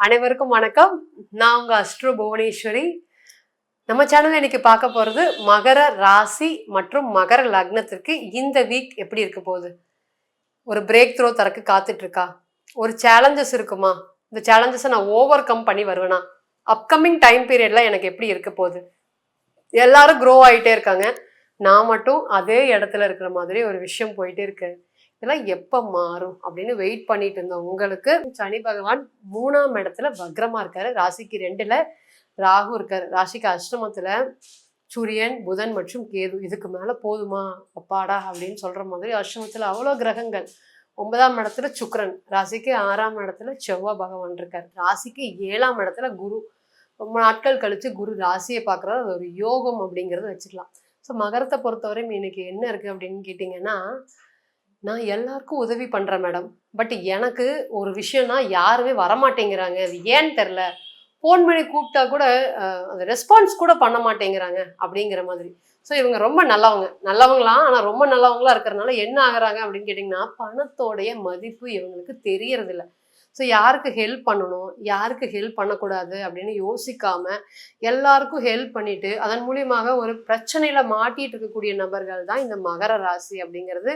அனைவருக்கும் வணக்கம். நான் உங்க அஸ்ட்ரோ புவனேஸ்வரி. நம்ம சேனல்ல இன்னைக்கு பார்க்க போறது மகர ராசி மற்றும் மகர லக்னத்திற்கு இந்த வீக் எப்படி இருக்க போகுது. ஒரு பிரேக் த்ரோ தரக்கு காத்துட்டு இருக்கா? ஒரு சேலஞ்சஸ் இருக்குமா? இந்த சேலஞ்சஸை நான் ஓவர் கம் பண்ணி வருவேனா? அப்கமிங் டைம் பீரியட்ல எனக்கு எப்படி இருக்க போகுது? எல்லாரும் க்ரோ ஆகிட்டே இருக்காங்க. நான் மட்டும் அதே இடத்துல இருக்கிற மாதிரி ஒரு விஷயம் போயிட்டே இருக்கு. இதெல்லாம் எப்போ மாறும் அப்படின்னு வெயிட் பண்ணிட்டு இருந்தோம். உங்களுக்கு சனி பகவான் 3ஆம் இடத்துல வக்ரமா இருக்காரு. ராசிக்கு 2ல ராகு இருக்காரு. ராசிக்கு அஷ்டமத்துல சூரியன், புதன் மற்றும் கேது. இதுக்கு மேல போதுமா அப்பாடா அப்படின்னு சொல்ற மாதிரி அஷ்டமத்துல அவ்வளோ கிரகங்கள். 9ஆம் இடத்துல சுக்கிரன், ராசிக்கு 6ஆம் இடத்துல செவ்வாய் பகவான் இருக்காரு. ராசிக்கு 7ஆம் இடத்துல குரு. ரொம்ப நாட்கள் கழிச்சு குரு ராசியை பார்க்குறது அது ஒரு யோகம் அப்படிங்கிறத வச்சுக்கலாம். ஸோ மகரத்தை பொறுத்தவரையும் இன்னைக்கு என்ன இருக்கு அப்படின்னு கேட்டிங்கன்னா, நான் எல்லாருக்கும் உதவி பண்றேன் மேடம். பட் எனக்கு ஒரு விஷயம்னா யாருமே வரமாட்டேங்கிறாங்க. அது ஏன்னு தெரில. ஃபோன் பண்ணி கூப்பிட்டா கூட அந்த ரெஸ்பான்ஸ் கூட பண்ண மாட்டேங்கிறாங்க அப்படிங்கிற மாதிரி. ஸோ இவங்க ரொம்ப நல்லவங்க. நல்லவங்களாம், ஆனால் ரொம்ப நல்லவங்களா இருக்கிறனால என்ன ஆகுறாங்க அப்படின்னு கேட்டிங்கன்னா, பணத்தோடைய மதிப்பு இவங்களுக்கு தெரியறதில்ல. ஸோ யாருக்கு ஹெல்ப் பண்ணணும், யாருக்கு ஹெல்ப் பண்ணக்கூடாது அப்படின்னு யோசிக்காம எல்லாருக்கும் ஹெல்ப் பண்ணிட்டு அதன் மூலியமாக ஒரு பிரச்சனையில மாட்டிட்டு இருக்கக்கூடிய நபர்கள் தான் இந்த மகர ராசி அப்படிங்கிறது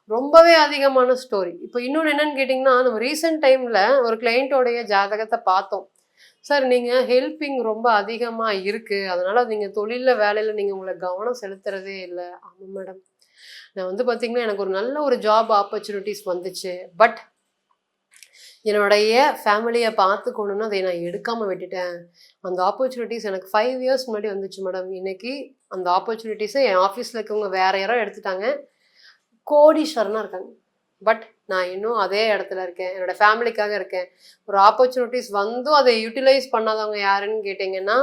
ரொம்பவே அதிகமான ஸ்டோரி. இப்போ இன்னொன்று என்னன்னு கேட்டிங்கன்னா, நம்ம ரீசெண்ட் டைமில் ஒரு கிளைண்ட்டோடைய ஜாதகத்தை பார்த்தோம். சார் நீங்கள் ஹெல்பிங் ரொம்ப அதிகமாக இருக்குது, அதனால் நீங்கள் தொழிலில் வேலையில் நீங்கள் உங்களை கவனம் செலுத்துறதே இல்லை. ஆமாம் மேடம், நான் வந்து பார்த்திங்கன்னா எனக்கு ஒரு நல்ல ஒரு ஜாப் ஆப்பர்ச்சுனிட்டிஸ் வந்துச்சு. பட் என்னுடைய ஃபேமிலியை பார்த்துக்கணுன்னு அதை நான் எடுக்காமல் விட்டுட்டேன். அந்த ஆப்பர்ச்சுனிட்டிஸ் எனக்கு 5 இயர்ஸ் முன்னாடி வந்துச்சு மேடம். இன்னைக்கு அந்த ஆப்பர்ச்சுனிட்டிஸை என் ஆஃபீஸில் இருக்கவங்க வேற யாரோ எடுத்துட்டாங்க. கோடீஸ்வரனாக இருக்காங்க. பட் நான் இன்னும் அதே இடத்துல இருக்கேன். என்னோட ஃபேமிலிக்காக இருக்கேன். ஒரு ஆப்பர்ச்சுனிட்டிஸ் வந்தும் அதை யூட்டிலைஸ் பண்ணாதவங்க யாருன்னு கேட்டிங்கன்னா,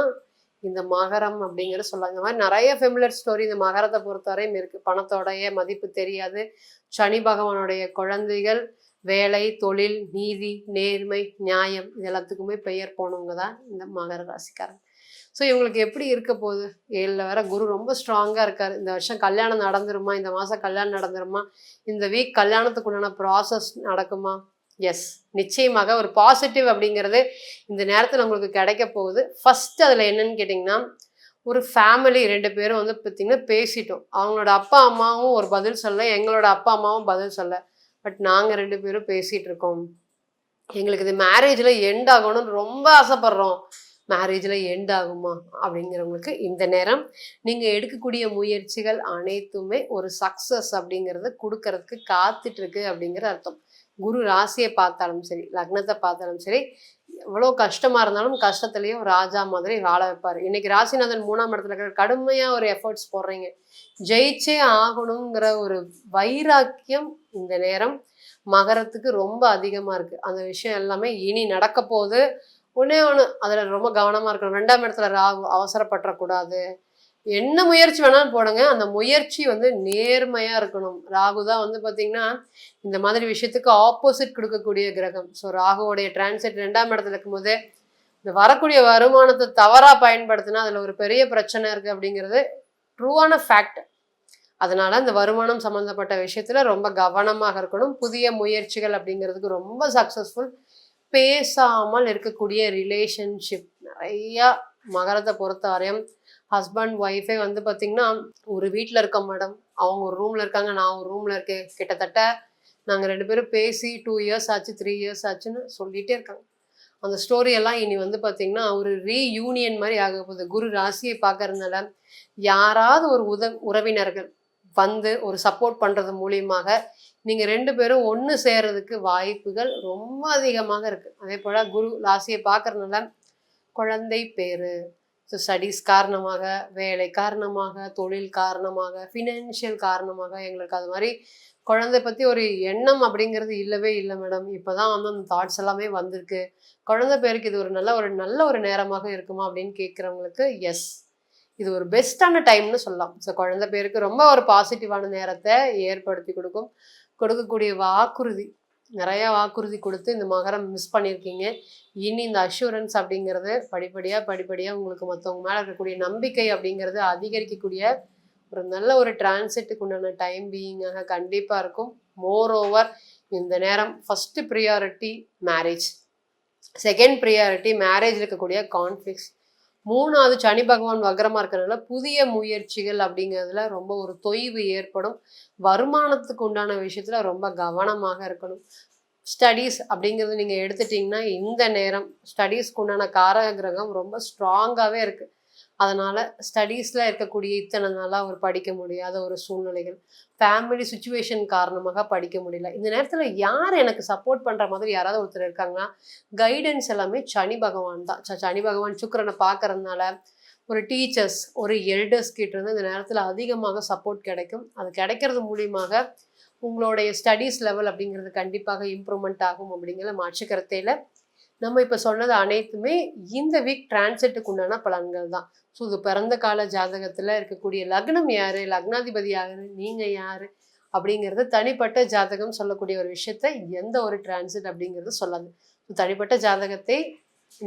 இந்த மகரம் அப்படிங்கிற சொல்லலாம். இந்த மாதிரி நிறைய ஃபெமிலியர் ஸ்டோரி இந்த மகரத்தை பொறுத்தவரையும் இருக்குது. பணத்தோடைய மதிப்பு தெரியாது. சனி பகவானுடைய குழந்தைகள், வேலை, தொழில், நீதி, நேர்மை, நியாயம் இது எல்லாத்துக்குமே பெயர் போனவங்க தான் இந்த மகர ராசிக்காரங்க. ஸோ இவங்களுக்கு எப்படி இருக்க போகுது? 7ல் வேற குரு ரொம்ப ஸ்ட்ராங்காக இருக்கார். இந்த வருஷம் கல்யாணம் நடந்துருமா? இந்த மாதம் கல்யாணம் நடந்துருமா? இந்த வீக் கல்யாணத்துக்கு உண்டான ப்ராசஸ் நடக்குமா? எஸ், நிச்சயமாக ஒரு பாசிட்டிவ் அப்படிங்கிறது இந்த நேரத்தில் உங்களுக்கு கிடைக்க போகுது. ஃபஸ்ட்டு அதில் என்னன்னு கேட்டிங்கன்னா, ஒரு ஃபேமிலி 2 பேரும் வந்து பார்த்திங்கன்னா பேசிட்டோம். அவங்களோட அப்பா அம்மாவும் ஒரு பதில் சொல்ல, எங்களோட அப்பா அம்மாவும் பதில் சொல்ல. பட் நாங்கள் 2 பேரும் பேசிகிட்டு இருக்கோம். எங்களுக்கு இது மேரேஜில் எண்ட் ஆகணும்னு ரொம்ப ஆசைப்பட்றோம். மேரேஜில் எண்ட் ஆகுமா அப்படிங்கிறவங்களுக்கு இந்த நேரம் நீங்கள் எடுக்கக்கூடிய முயற்சிகள் அனைத்துமே ஒரு சக்ஸஸ் அப்படிங்கிறத கொடுக்கறதுக்கு காத்துட்ருக்கு அப்படிங்கிற அர்த்தம். குரு ராசியை பார்த்தாலும் சரி, லக்னத்தை பார்த்தாலும் சரி, எவ்வளோ கஷ்டமாக இருந்தாலும் கஷ்டத்துலேயும் ராஜா மாதிரி வாழ வைப்பார். இன்னைக்கு ராசிநாதன் 3ஆம் இடத்துல இருக்கிற கடுமையாக ஒரு எஃபர்ட்ஸ் போடுறீங்க. ஜெயிச்சே ஆகணுங்கிற ஒரு வைராக்கியம் இந்த நேரம் மகரத்துக்கு ரொம்ப அதிகமாக இருக்குது. அந்த விஷயம் எல்லாமே இனி நடக்க போகுது. ஒன்று அதில் ரொம்ப கவனமாக இருக்கணும். 2ஆம் இடத்துல ராகு, அவசரப்பட்டுறக்கூடாது. என்ன முயற்சி வேணாலும் போடுங்க, அந்த முயற்சி வந்து நேர்மையாக இருக்கணும். ராகு தான் வந்து பார்த்திங்கன்னா இந்த மாதிரி விஷயத்துக்கு ஆப்போசிட் கொடுக்கக்கூடிய கிரகம். ஸோ ராகுவோடைய டிரான்சிட் 2ஆம் இடத்துல இருக்கும்போது இந்த வரக்கூடிய வருமானத்தை தவறாக பயன்படுத்தினா அதில் ஒரு பெரிய பிரச்சனை இருக்குது அப்படிங்கிறது ட்ரூவான ஃபேக்ட். அதனால் இந்த வருமானம் சம்மந்தப்பட்ட விஷயத்தில் ரொம்ப கவனமாக இருக்கணும். புதிய முயற்சிகள் அப்படிங்கிறதுக்கு ரொம்ப சக்ஸஸ்ஃபுல். பேசாமல் இருக்கக்கூடிய ரிலேஷன்ஷிப் நிறையா மகரத்தை பொறுத்த வரையும் ஹஸ்பண்ட் ஒய்ஃபே வந்து பார்த்திங்கன்னா ஒரு வீட்டில் இருக்கோம் மேடம், அவங்க ஒரு ரூமில் இருக்காங்க, நான் ஒரு ரூமில் இருக்கேன். கிட்டத்தட்ட நாங்கள் 2 பேரும் பேசி 2 இயர்ஸ் ஆச்சு, 3 இயர்ஸ் ஆச்சுன்னு சொல்லிகிட்டே இருக்காங்க. அந்த ஸ்டோரியெல்லாம் இனி வந்து பார்த்திங்கன்னா ஒரு ரீயூனியன் மாதிரி ஆக போகுது. குரு ராசியை பார்க்கறதுனால யாராவது ஒரு உறவினர்கள் வந்து ஒரு சப்போர்ட் பண்ணுறது மூலியமாக நீங்கள் 2 பேரும் ஒன்று சேர்றதுக்கு வாய்ப்புகள் ரொம்ப அதிகமாக இருக்குது. அதே போல் குரு ராசியை பார்க்கறதுனால குழந்தை பேர், ஸோ ஸ்டடீஸ் காரணமாக, வேலை காரணமாக, தொழில் காரணமாக, ஃபினான்ஷியல் காரணமாக எங்களுக்கு அது மாதிரி குழந்தை பற்றி ஒரு எண்ணம் அப்படிங்கிறது இல்லவே இல்லை மேடம். இப்போ தான் வந்து அந்த தாட்ஸ் எல்லாமே வந்திருக்கு. குழந்தை பேருக்கு இது ஒரு நல்ல ஒரு நேரமாக இருக்குமா அப்படின்னு கேட்குறவங்களுக்கு எஸ், இது ஒரு பெஸ்ட்டான டைம்னு சொல்லலாம். ஸோ குழந்தை பேருக்கு ரொம்ப ஒரு பாசிட்டிவான நேரத்தை ஏற்படுத்தி கொடுக்கக்கூடிய வாக்குறுதி, நிறையா வாக்குறுதி கொடுத்து இந்த மகரம் மிஸ் பண்ணியிருக்கீங்க. இனி இந்த அஷூரன்ஸ் அப்படிங்கிறது படிப்படியாக உங்களுக்கு மற்றவங்க மேலே இருக்கக்கூடிய நம்பிக்கை அப்படிங்கிறது அதிகரிக்கக்கூடிய ஒரு நல்ல ஒரு டிரான்சிட்டுக்கு உண்டான டைம் பீயிங்காக கண்டிப்பாக இருக்கும். மோர் ஓவர் இந்த நேரம் first priority marriage. Second priority மேரேஜில் இருக்கக்கூடிய கான்ஃப்ளிக்ஸ். 3வது சனி பகவான் வக்ரமாக இருக்கிறதுனால புதிய முயற்சிகள் அப்படிங்கிறதுல ரொம்ப ஒரு தொய்வு ஏற்படும். வருமானத்துக்கு உண்டான விஷயத்தில் ரொம்ப கவனமாக இருக்கணும். ஸ்டடீஸ் அப்படிங்கிறது நீங்கள் எடுத்துட்டிங்கன்னா இந்த நேரம் ஸ்டடீஸ்க்கு உண்டான காரக கிரகம் ரொம்ப ஸ்ட்ராங்காகவே இருக்குது. அதனால் ஸ்டடீஸில் இருக்கக்கூடிய இத்தனை நாளாக அவர் படிக்க முடியாத ஒரு சூழ்நிலைகள், ஃபேமிலி சுச்சுவேஷன் காரணமாக படிக்க முடியல. இந்த நேரத்தில் யார் எனக்கு சப்போர்ட் பண்ணுற மாதிரி யாராவது ஒருத்தர் இருக்காங்கன்னா, கைடன்ஸ் எல்லாமே சனி பகவான் தான். சனி பகவான் சுக்கிரனை பார்க்கறதுனால ஒரு டீச்சர்ஸ், ஒரு எல்டர்ஸ் கிட்ட இருந்து இந்த நேரத்தில் அதிகமாக சப்போர்ட் கிடைக்கும். அது கிடைக்கிறது மூலியமாக உங்களுடைய ஸ்டடீஸ் லெவல் அப்படிங்கிறது கண்டிப்பாக இம்ப்ரூவ்மெண்ட் ஆகும் அப்படிங்கிற மாற்றுக்கருத்தையில் நம்ம இப்போ சொன்னது அனைத்துமே இந்த வீக் டிரான்சிட்டுக்கு உண்டான பலன்கள் தான். ஸோ இது பிறந்த கால ஜாதகத்தில் இருக்கக்கூடிய லக்னம் யார், லக்னாதிபதி யார், நீங்கள் யார் அப்படிங்கிறது தனிப்பட்ட ஜாதகம் சொல்லக்கூடிய ஒரு விஷயத்த எந்த ஒரு டிரான்சிட் அப்படிங்கிறது சொல்லாது. ஸோ தனிப்பட்ட ஜாதகத்தை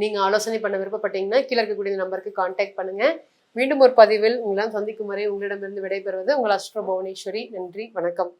நீங்கள் ஆலோசனை பண்ண விருப்பப்பட்டீங்கன்னா கீழே இருக்கக்கூடிய நம்பருக்கு கான்டாக்ட் பண்ணுங்கள். மீண்டும் ஒரு பதிவில் உங்களால் சந்திக்கும் வரை உங்களிடமிருந்து விடைபெறுவது உங்கள் அஸ்ட்ரோ புவனேஸ்வரி. நன்றி, வணக்கம்.